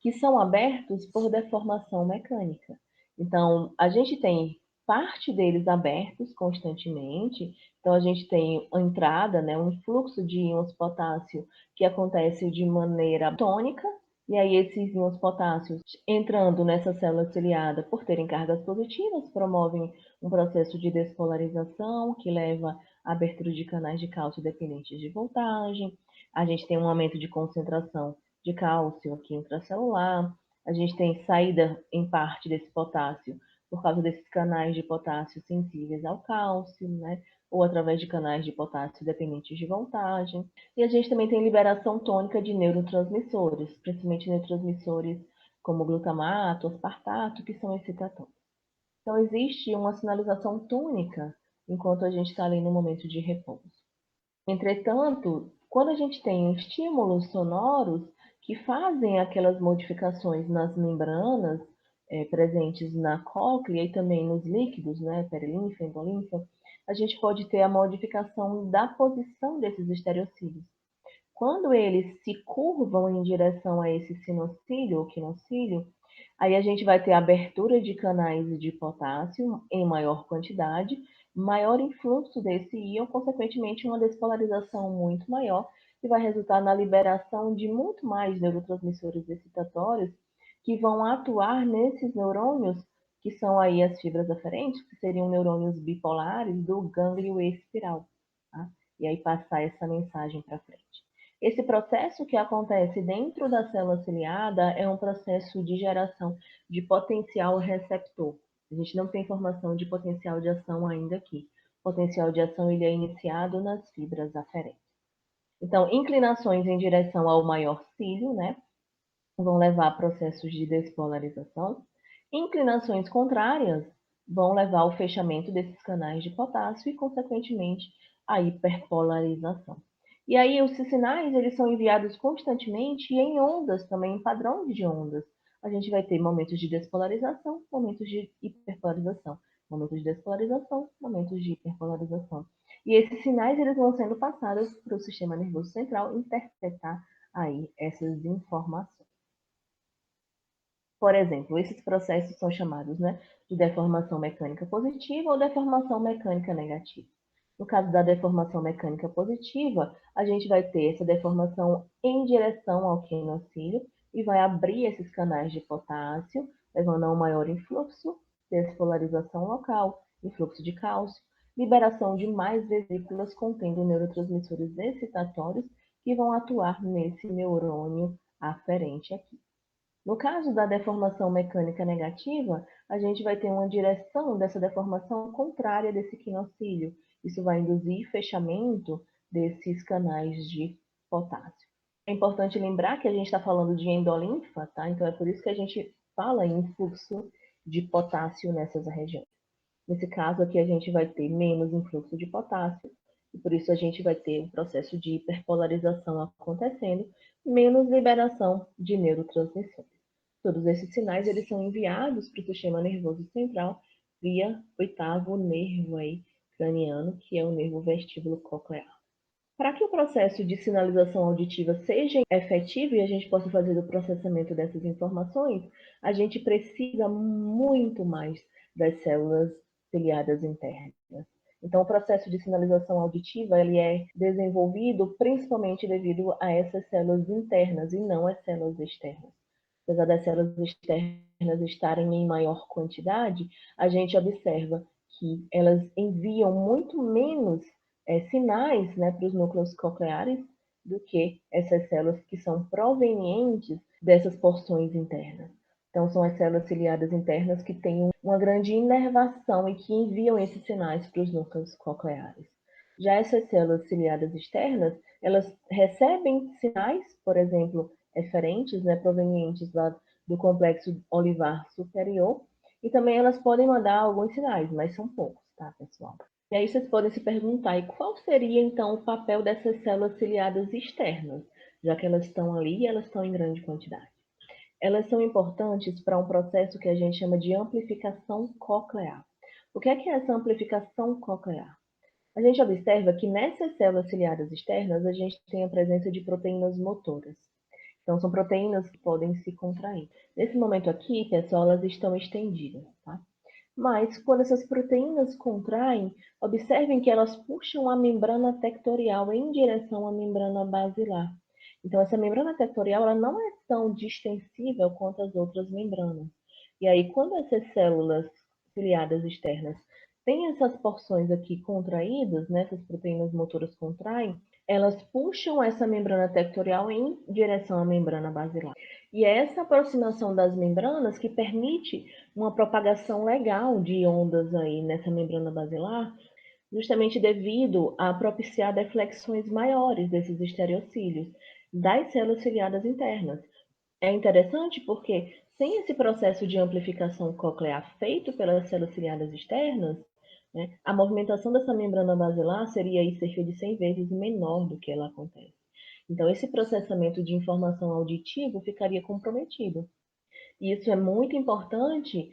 que são abertos por deformação mecânica. Então, a gente tem parte deles abertos constantemente, então a gente tem a entrada, né, um fluxo de íons potássio que acontece de maneira tônica, e aí esses íons potássios entrando nessa célula ciliada por terem cargas positivas, promovem um processo de despolarização que leva abertura de canais de cálcio dependentes de voltagem, a gente tem um aumento de concentração de cálcio aqui intracelular, a gente tem saída em parte desse potássio por causa desses canais de potássio sensíveis ao cálcio, né? Ou através de canais de potássio dependentes de voltagem. E a gente também tem liberação tônica de neurotransmissores, principalmente neurotransmissores como glutamato, aspartato, que são excitatórios. Então, existe uma sinalização tônica enquanto a gente está ali no momento de repouso. Entretanto, quando a gente tem estímulos sonoros que fazem aquelas modificações nas membranas presentes na cóclea e também nos líquidos, né, perilinfa, endolinfa, a gente pode ter a modificação da posição desses estereocílios. Quando eles se curvam em direção a esse sinocílio ou quinocílio, aí a gente vai ter abertura de canais de potássio em maior quantidade, maior influxo desse íon, consequentemente uma despolarização muito maior, que vai resultar na liberação de muito mais neurotransmissores excitatórios que vão atuar nesses neurônios que são aí as fibras aferentes, que seriam neurônios bipolares do gânglio espiral, tá? E aí passar essa mensagem para frente. Esse processo que acontece dentro da célula ciliada é um processo de geração de potencial receptor. A gente não tem informação de potencial de ação ainda aqui. O potencial de ação ele é iniciado nas fibras aferentes. Então, inclinações em direção ao maior cílio, né, vão levar a processos de despolarização. Inclinações contrárias vão levar ao fechamento desses canais de potássio e, consequentemente, à hiperpolarização. E aí, esses sinais eles são enviados constantemente e em ondas também, em padrões de ondas. A gente vai ter momentos de despolarização, momentos de hiperpolarização, momentos de despolarização, momentos de hiperpolarização. E esses sinais eles vão sendo passados para o sistema nervoso central interpretar aí essas informações. Por exemplo, esses processos são chamados, né, de deformação mecânica positiva ou deformação mecânica negativa. No caso da deformação mecânica positiva, a gente vai ter essa deformação em direção ao quinocílio e vai abrir esses canais de potássio, levando a um maior influxo, despolarização local, influxo de cálcio, liberação de mais vesículas contendo neurotransmissores excitatórios que vão atuar nesse neurônio aferente aqui. No caso da deformação mecânica negativa, a gente vai ter uma direção dessa deformação contrária desse quinocílio. Isso vai induzir fechamento desses canais de potássio. É importante lembrar que a gente está falando de endolinfa, tá? Então é por isso que a gente fala em influxo de potássio nessas regiões. Nesse caso aqui a gente vai ter menos influxo de potássio, e por isso a gente vai ter um processo de hiperpolarização acontecendo, menos liberação de neurotransmissores. Todos esses sinais eles são enviados para o sistema nervoso central via oitavo nervo aí, craniano, que é o nervo vestíbulo coclear. Para que o processo de sinalização auditiva seja efetivo e a gente possa fazer o processamento dessas informações, a gente precisa muito mais das células ciliadas internas. Então, o processo de sinalização auditiva ele é desenvolvido principalmente devido a essas células internas e não às células externas. Apesar das células externas estarem em maior quantidade, a gente observa que elas enviam muito menos sinais, né, para os núcleos cocleares do que essas células que são provenientes dessas porções internas. Então, são as células ciliadas internas que têm uma grande inervação e que enviam esses sinais para os núcleos cocleares. Já essas células ciliadas externas, elas recebem sinais, por exemplo, eferentes, né, provenientes do complexo olivar superior, e também elas podem mandar alguns sinais, mas são poucos, tá, pessoal? E aí vocês podem se perguntar, e qual seria então o papel dessas células ciliadas externas, já que elas estão ali e elas estão em grande quantidade? Elas são importantes para um processo que a gente chama de amplificação coclear. O que é essa amplificação coclear? A gente observa que nessas células ciliadas externas a gente tem a presença de proteínas motoras. Então, são proteínas que podem se contrair. Nesse momento aqui, pessoal, elas estão estendidas, tá? Mas, quando essas proteínas contraem, observem que elas puxam a membrana tectorial em direção à membrana basilar. Então, essa membrana tectorial ela não é tão distensível quanto as outras membranas. E aí, quando essas células ciliadas externas têm essas porções aqui contraídas, né, essas proteínas motoras contraem, elas puxam essa membrana tectorial em direção à membrana basilar. E é essa aproximação das membranas que permite uma propagação legal de ondas aí nessa membrana basilar, justamente devido a propiciar deflexões maiores desses estereocílios das células ciliadas internas. É interessante porque, sem esse processo de amplificação coclear feito pelas células ciliadas externas, né, a movimentação dessa membrana basilar seria aí cerca de 100 vezes menor do que ela acontece. Então, esse processamento de informação auditivo ficaria comprometido. E isso é muito importante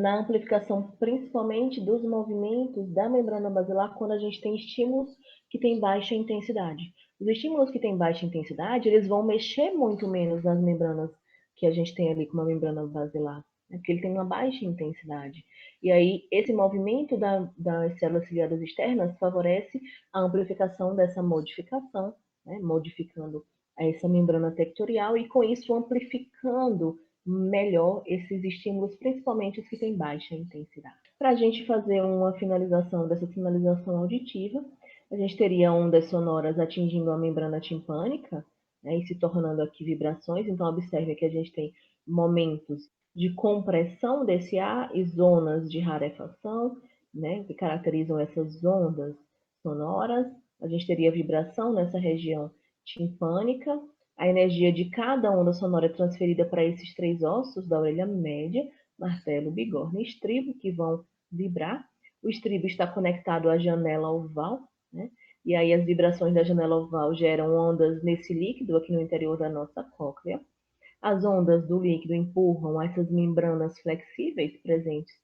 na amplificação, principalmente dos movimentos da membrana basilar, quando a gente tem estímulos que têm baixa intensidade. Os estímulos que têm baixa intensidade, eles vão mexer muito menos nas membranas que a gente tem ali com uma membrana basilar, né? Porque ele tem uma baixa intensidade. E aí, esse movimento das células ciliadas externas favorece a amplificação dessa modificação, né? Modificando essa membrana tectorial e, com isso, amplificando melhor esses estímulos, principalmente os que têm baixa intensidade. Para a gente fazer uma finalização dessa sinalização auditiva, a gente teria ondas sonoras atingindo a membrana timpânica, né, e se tornando aqui vibrações. Então, observe que a gente tem momentos de compressão desse ar e zonas de rarefação, né, que caracterizam essas ondas sonoras. A gente teria vibração nessa região timpânica. A energia de cada onda sonora é transferida para esses três ossos da orelha média, martelo, bigorna e estribo, que vão vibrar. O estribo está conectado à janela oval, né? E aí as vibrações da janela oval geram ondas nesse líquido aqui no interior da nossa cóclea. As ondas do líquido empurram essas membranas flexíveis presentes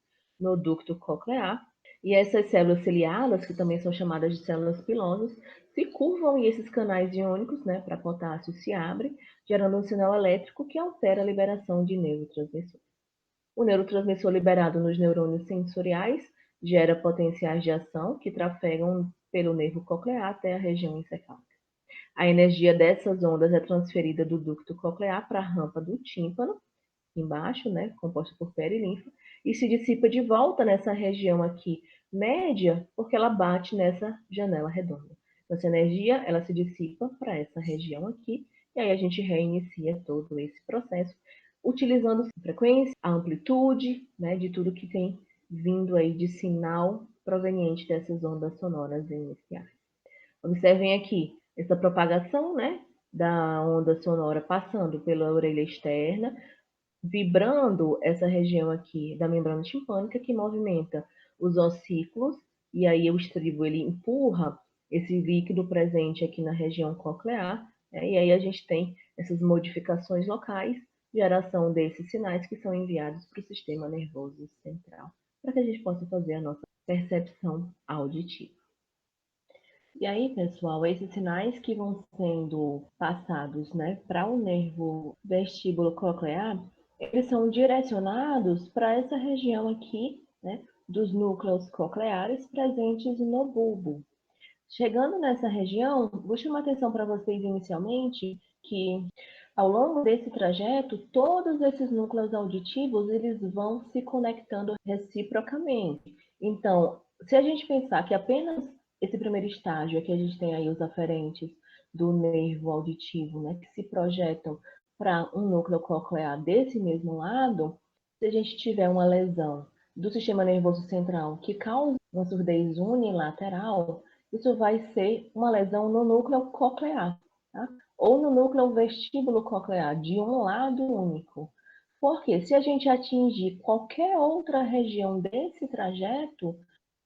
no ducto coclear, e essas células ciliadas, que também são chamadas de células pilosas, se curvam e esses canais iônicos, né, para potássio, se abrem, gerando um sinal elétrico que altera a liberação de neurotransmissores. O neurotransmissor liberado nos neurônios sensoriais gera potenciais de ação que trafegam pelo nervo coclear até a região encefálica. A energia dessas ondas é transferida do ducto coclear para a rampa do tímpano, embaixo, né, composta por perilinfa, e se dissipa de volta nessa região aqui média, porque ela bate nessa janela redonda. Então, essa energia, ela se dissipa para essa região aqui, e aí a gente reinicia todo esse processo, utilizando a frequência, a amplitude, né, de tudo que tem vindo aí de sinal proveniente dessas ondas sonoras iniciais. Observem aqui essa propagação, né, da onda sonora passando pela orelha externa, vibrando essa região aqui da membrana timpânica que movimenta os ossículos, e aí o estribo ele empurra esse líquido presente aqui na região coclear, né, e aí a gente tem essas modificações locais, geração desses sinais que são enviados para o sistema nervoso central, para que a gente possa fazer a nossa percepção auditiva. E aí, pessoal, esses sinais que vão sendo passados, né, para o nervo vestíbulo coclear, eles são direcionados para essa região aqui, né, dos núcleos cocleares presentes no bulbo. Chegando nessa região, vou chamar atenção para vocês inicialmente que ao longo desse trajeto, todos esses núcleos auditivos, eles vão se conectando reciprocamente. Então, se a gente pensar que apenas esse primeiro estágio, aqui a gente tem aí os aferentes do nervo auditivo, né, que se projetam para um núcleo coclear desse mesmo lado, se a gente tiver uma lesão do sistema nervoso central que causa uma surdez unilateral, isso vai ser uma lesão no núcleo coclear, tá? Ou no núcleo vestíbulo coclear, de um lado único. Porque se a gente atingir qualquer outra região desse trajeto,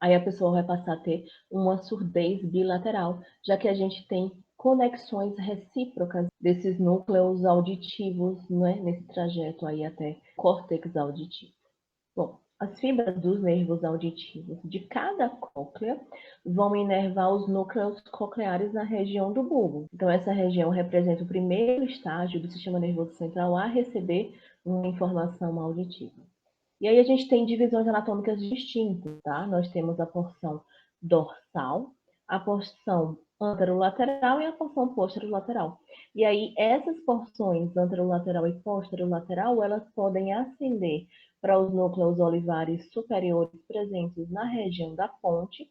aí a pessoa vai passar a ter uma surdez bilateral, já que a gente tem conexões recíprocas desses núcleos auditivos, né, nesse trajeto aí até córtex auditivo. Bom, as fibras dos nervos auditivos de cada cóclea vão inervar os núcleos cocleares na região do bulbo. Então, essa região representa o primeiro estágio do sistema nervoso central a receber uma informação auditiva. E aí a gente tem divisões anatômicas distintas, tá? Nós temos a porção dorsal, a porção anterolateral e a porção posterolateral. E aí essas porções anterolateral e posterolateral, elas podem ascender para os núcleos olivares superiores presentes na região da ponte,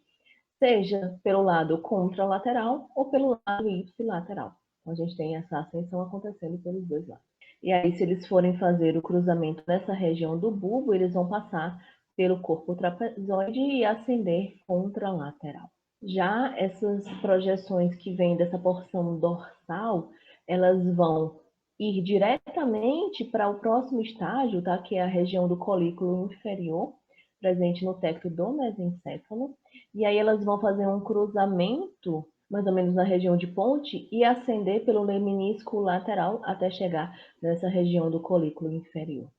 seja pelo lado contralateral ou pelo lado ipsilateral. Então, a gente tem essa ascensão acontecendo pelos dois lados. E aí, se eles forem fazer o cruzamento nessa região do bulbo, eles vão passar pelo corpo trapezoide e ascender contralateral. Já essas projeções que vêm dessa porção dorsal, elas vão ir diretamente para o próximo estágio, tá? Que é a região do colículo inferior, presente no tecto do mesencéfalo, e aí elas vão fazer um cruzamento, mais ou menos na região de ponte, e ascender pelo leminisco lateral até chegar nessa região do colículo inferior.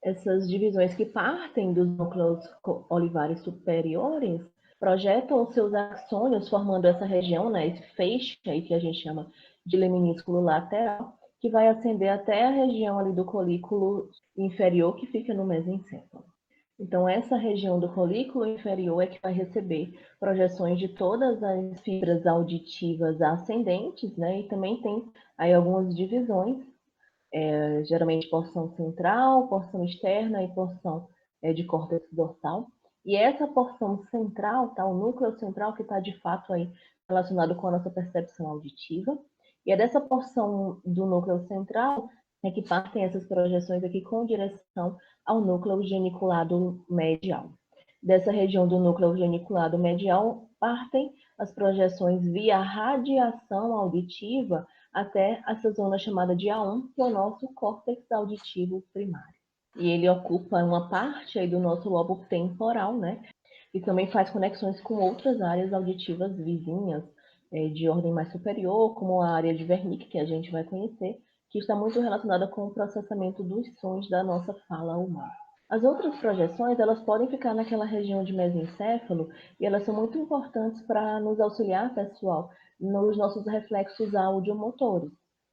Essas divisões que partem dos núcleos olivares superiores projetam os seus axônios formando essa região, né, esse feixe aí que a gente chama de leminísculo lateral, que vai ascender até a região ali do colículo inferior que fica no mesencéfalo. Então, essa região do colículo inferior é que vai receber projeções de todas as fibras auditivas ascendentes, né? E também tem aí algumas divisões geralmente porção central, porção externa e porção de córtex dorsal. E essa porção central, tá, o núcleo central que está de fato aí relacionado com a nossa percepção auditiva. E é dessa porção do núcleo central que partem essas projeções aqui com direção ao núcleo geniculado medial. Dessa região do núcleo geniculado medial partem as projeções via radiação auditiva até essa zona chamada de A1, que é o nosso córtex auditivo primário. E ele ocupa uma parte aí do nosso lobo temporal, né? E também faz conexões com outras áreas auditivas vizinhas, de ordem mais superior, como a área de Wernicke, que a gente vai conhecer, que está muito relacionada com o processamento dos sons da nossa fala humana. As outras projeções, elas podem ficar naquela região de mesencéfalo e elas são muito importantes para nos auxiliar, pessoal, nos nossos reflexos audiomotores.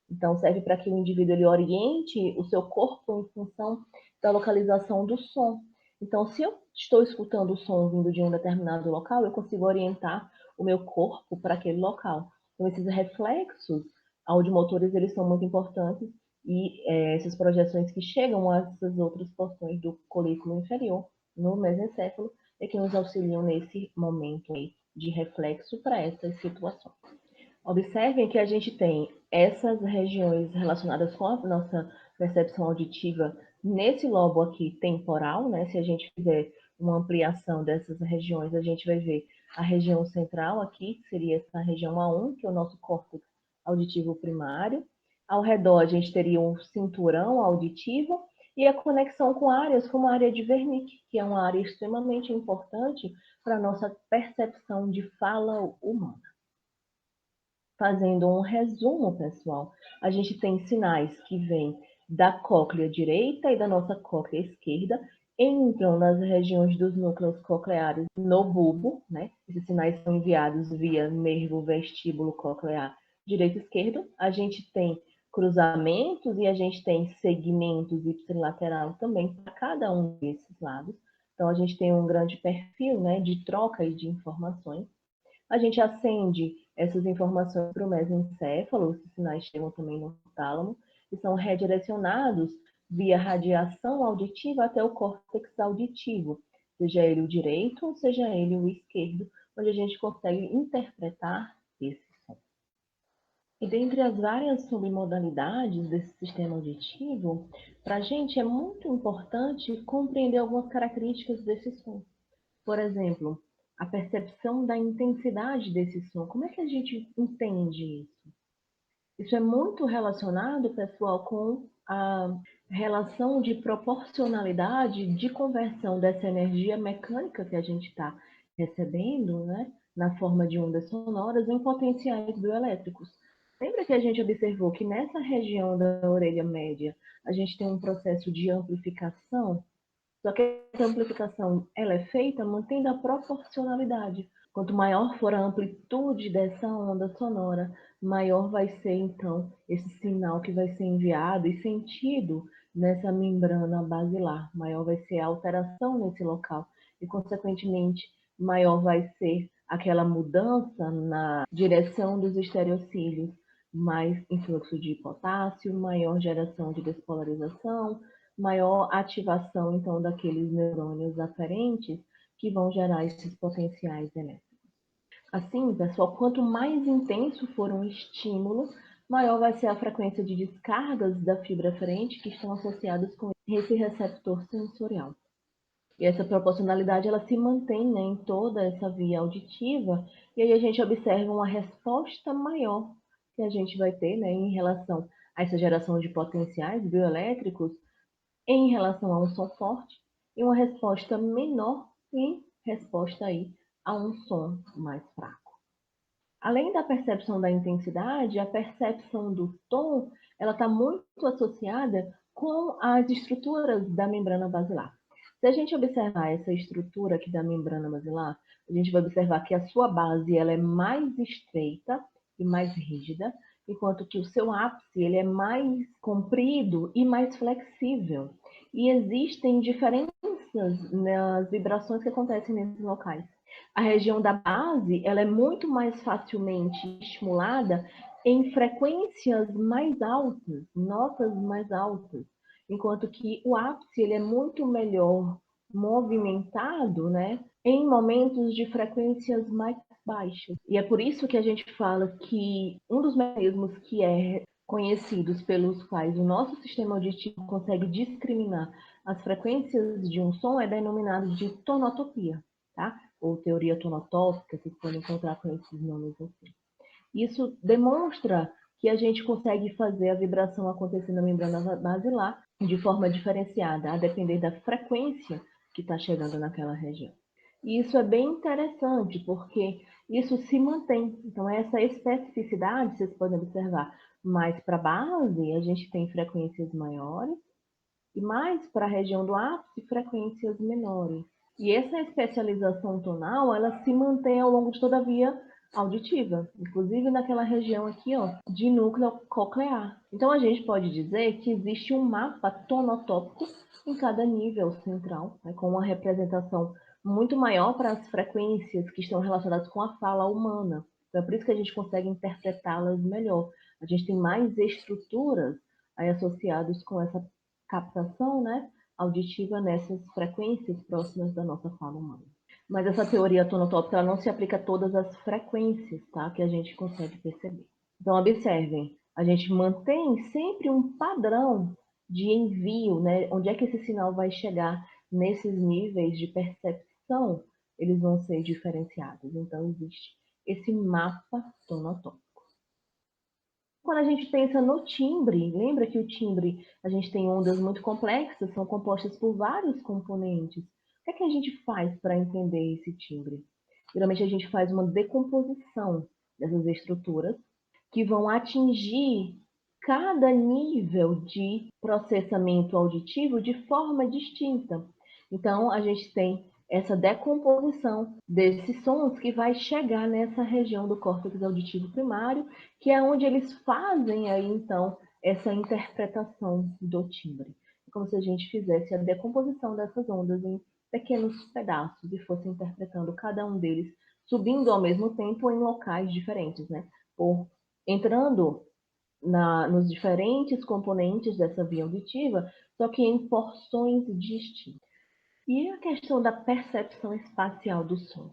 Então, serve para que o indivíduo ele oriente o seu corpo em função da localização do som. Então, se eu estou escutando o som vindo de um determinado local, eu consigo orientar o meu corpo para aquele local. Então, esses reflexos audiomotores, eles são muito importantes e essas projeções que chegam a essas outras porções do colículo inferior, no mesencéfalo, é que nos auxiliam nesse momento aí de reflexo para essas situações. Observem que a gente tem essas regiões relacionadas com a nossa percepção auditiva nesse lobo aqui temporal, né? Se a gente fizer uma ampliação dessas regiões, a gente vai ver a região central aqui, que seria essa região A1, que é o nosso córtex auditivo primário. Ao redor, a gente teria um cinturão auditivo e a conexão com áreas como a área de Wernicke, que é uma área extremamente importante para a nossa percepção de fala humana. Fazendo um resumo, pessoal, a gente tem sinais que vêm da cóclea direita e da nossa cóclea esquerda, entram nas regiões dos núcleos cocleares no bulbo, né? Esses sinais são enviados via nervo vestíbulo coclear direito e esquerdo. A gente tem cruzamentos e a gente tem segmentos ipsilateral também para cada um desses lados. Então, a gente tem um grande perfil, né, de troca e de informações. A gente acende essas informações para o mesencéfalo, esses sinais chegam também no tálamo, e são redirecionados via radiação auditiva até o córtex auditivo, seja ele o direito ou seja ele o esquerdo, onde a gente consegue interpretar esse som. E dentre as várias submodalidades desse sistema auditivo, para a gente é muito importante compreender algumas características desse som. Por exemplo, a percepção da intensidade desse som. Como é que a gente entende isso? Isso é muito relacionado, pessoal, com a relação de proporcionalidade de conversão dessa energia mecânica que a gente está recebendo, né, na forma de ondas sonoras, em potenciais bioelétricos. Lembra que a gente observou que nessa região da orelha média a gente tem um processo de amplificação? Só que essa amplificação ela é feita mantendo a proporcionalidade. Quanto maior for a amplitude dessa onda sonora, maior vai ser então esse sinal que vai ser enviado e sentido nessa membrana basilar. Maior vai ser a alteração nesse local e, consequentemente, maior vai ser aquela mudança na direção dos estereocílios, mais influxo de potássio, maior geração de despolarização, maior ativação, então, daqueles neurônios aferentes que vão gerar esses potenciais elétricos. Assim, pessoal, quanto mais intenso for um estímulo, maior vai ser a frequência de descargas da fibra aferente que estão associadas com esse receptor sensorial. E essa proporcionalidade ela se mantém, né, em toda essa via auditiva, e aí a gente observa uma resposta maior que a gente vai ter, né, em relação a essa geração de potenciais bioelétricos em relação a um som forte e uma resposta menor em resposta aí a um som mais fraco. Além da percepção da intensidade, a percepção do tom, ela está muito associada com as estruturas da membrana basilar. Se a gente observar essa estrutura aqui da membrana basilar, a gente vai observar que a sua base ela é mais estreita e mais rígida, enquanto que o seu ápice ele é mais comprido e mais flexível. E existem diferenças nas vibrações que acontecem nesses locais. A região da base ela é muito mais facilmente estimulada em frequências mais altas, notas mais altas, enquanto que o ápice ele é muito melhor movimentado, né, em momentos de frequências mais baixas. E é por isso que a gente fala que um dos mecanismos que é conhecidos pelos quais o nosso sistema auditivo consegue discriminar as frequências de um som é denominado de tonotopia, tá? Ou teoria tonotópica, vocês podem encontrar com esses nomes assim. Isso demonstra que a gente consegue fazer a vibração acontecer na membrana basilar de forma diferenciada, a depender da frequência que está chegando naquela região. E isso é bem interessante, porque isso se mantém. Então, essa especificidade, vocês podem observar, mais para a base, a gente tem frequências maiores, e mais para a região do ápice, frequências menores. E essa especialização tonal, ela se mantém ao longo de toda a via auditiva, inclusive naquela região aqui, ó, de núcleo coclear. Então a gente pode dizer que existe um mapa tonotópico em cada nível central, né, com uma representação muito maior para as frequências que estão relacionadas com a fala humana. Então é por isso que a gente consegue interpretá-las melhor. A gente tem mais estruturas aí associadas com essa captação, né, auditiva nessas frequências próximas da nossa fala humana. Mas essa teoria tonotópica ela não se aplica a todas as frequências, tá, que a gente consegue perceber. Então, observem, a gente mantém sempre um padrão de envio, né, onde é que esse sinal vai chegar nesses níveis de percepção, eles vão ser diferenciados. Então, existe esse mapa tonotópico. Quando a gente pensa no timbre, lembra que o timbre, a gente tem ondas muito complexas, são compostas por vários componentes. O que é que a gente faz para entender esse timbre? Geralmente a gente faz uma decomposição dessas estruturas que vão atingir cada nível de processamento auditivo de forma distinta. Então, a gente tem essa decomposição desses sons que vai chegar nessa região do córtex auditivo primário, que é onde eles fazem aí, então, essa interpretação do timbre. É como se a gente fizesse a decomposição dessas ondas em pequenos pedaços e fosse interpretando cada um deles, subindo ao mesmo tempo em locais diferentes, né? Por entrando nos diferentes componentes dessa via auditiva, só que em porções distintas. E a questão da percepção espacial do som?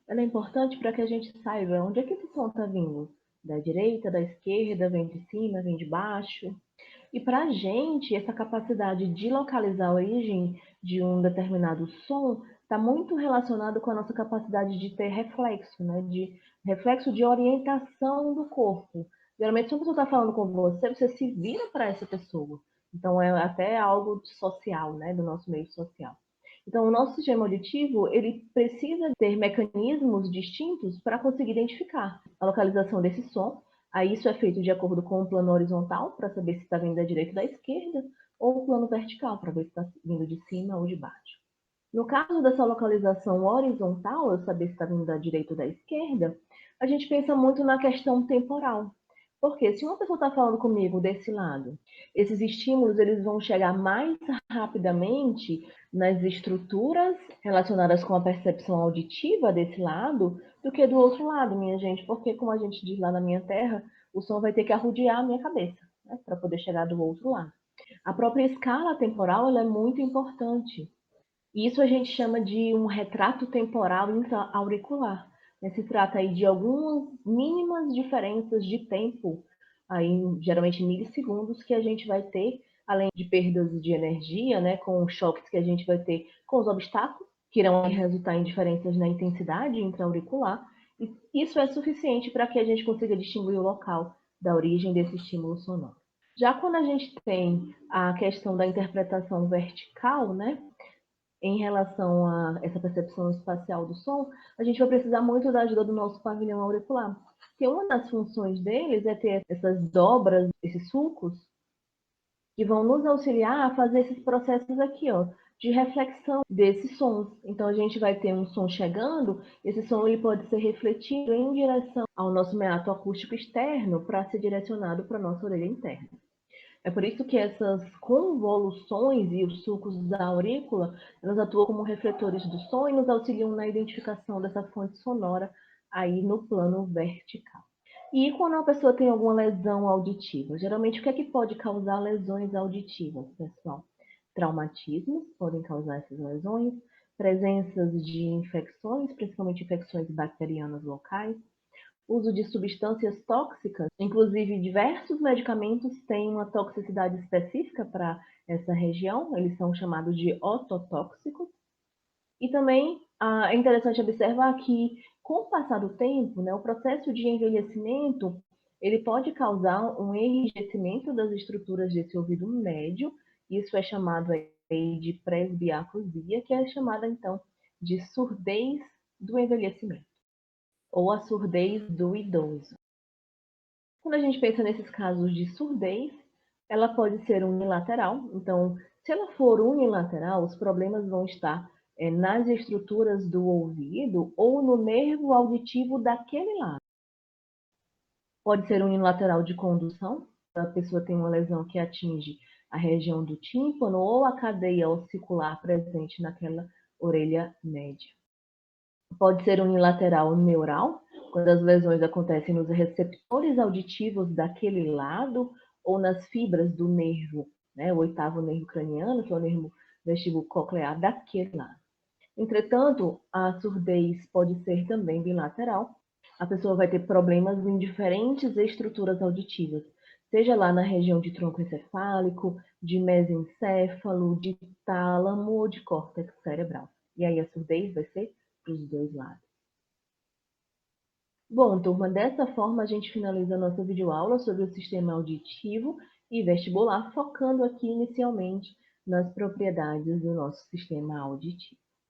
Ela é importante para que a gente saiba onde é que esse som está vindo. Da direita, da esquerda, vem de cima, vem de baixo. E para a gente, essa capacidade de localizar a origem de um determinado som está muito relacionado com a nossa capacidade de ter reflexo, né? De reflexo de orientação do corpo. Geralmente, se uma pessoa está falando com você, você se vira para essa pessoa. Então, é até algo social, né? Do nosso meio social. Então, o nosso sistema auditivo, ele precisa ter mecanismos distintos para conseguir identificar a localização desse som. Aí isso é feito de acordo com o plano horizontal, para saber se está vindo da direita ou da esquerda, ou o plano vertical, para ver se está vindo de cima ou de baixo. No caso dessa localização horizontal, eu saber se está vindo da direita ou da esquerda, a gente pensa muito na questão temporal. Porque se uma pessoa está falando comigo desse lado, esses estímulos eles vão chegar mais rapidamente nas estruturas relacionadas com a percepção auditiva desse lado do que do outro lado, minha gente. Porque, como a gente diz lá na minha terra, o som vai ter que arrodear a minha cabeça, né, para poder chegar do outro lado. A própria escala temporal ela é muito importante. Isso a gente chama de um retrato temporal intra-auricular. Se trata aí de algumas mínimas diferenças de tempo, aí, geralmente milissegundos, que a gente vai ter, além de perdas de energia, né, com os choques que a gente vai ter com os obstáculos, que irão resultar em diferenças na intensidade intra-auricular. E isso é suficiente para que a gente consiga distinguir o local da origem desse estímulo sonoro. Já quando a gente tem a questão da interpretação vertical, né, em relação a essa percepção espacial do som, a gente vai precisar muito da ajuda do nosso pavilhão auricular. Porque uma das funções deles é ter essas dobras, esses sulcos, que vão nos auxiliar a fazer esses processos aqui, ó, de reflexão desses sons. Então a gente vai ter um som chegando, esse som ele pode ser refletido em direção ao nosso meato acústico externo para ser direcionado para a nossa orelha interna. É por isso que essas convoluções e os sulcos da aurícula, elas atuam como refletores do som e nos auxiliam na identificação dessa fonte sonora aí no plano vertical. E quando a pessoa tem alguma lesão auditiva? Geralmente, o que é que pode causar lesões auditivas, pessoal? Traumatismos podem causar essas lesões, presenças de infecções, principalmente infecções bacterianas locais, uso de substâncias tóxicas, inclusive diversos medicamentos têm uma toxicidade específica para essa região, eles são chamados de ototóxicos. E também é interessante observar que, com o passar do tempo, né, o processo de envelhecimento ele pode causar um enrijecimento das estruturas desse ouvido médio, isso é chamado aí de presbiacusia, que é chamada então de surdez do envelhecimento, ou a surdez do idoso. Quando a gente pensa nesses casos de surdez, ela pode ser unilateral. Então, se ela for unilateral, os problemas vão estar nas estruturas do ouvido ou no nervo auditivo daquele lado. Pode ser unilateral de condução, a pessoa tem uma lesão que atinge a região do tímpano ou a cadeia ossicular presente naquela orelha média. Pode ser unilateral neural, quando as lesões acontecem nos receptores auditivos daquele lado ou nas fibras do nervo, né, o oitavo nervo craniano, que é o nervo vestíbulo-coclear daquele lado. Entretanto, a surdez pode ser também bilateral. A pessoa vai ter problemas em diferentes estruturas auditivas, seja lá na região de tronco encefálico, de mesencéfalo, de tálamo ou de córtex cerebral. E aí a surdez vai ser para os dois lados. Bom, turma, dessa forma a gente finaliza a nossa videoaula sobre o sistema auditivo e vestibular, focando aqui inicialmente nas propriedades do nosso sistema auditivo.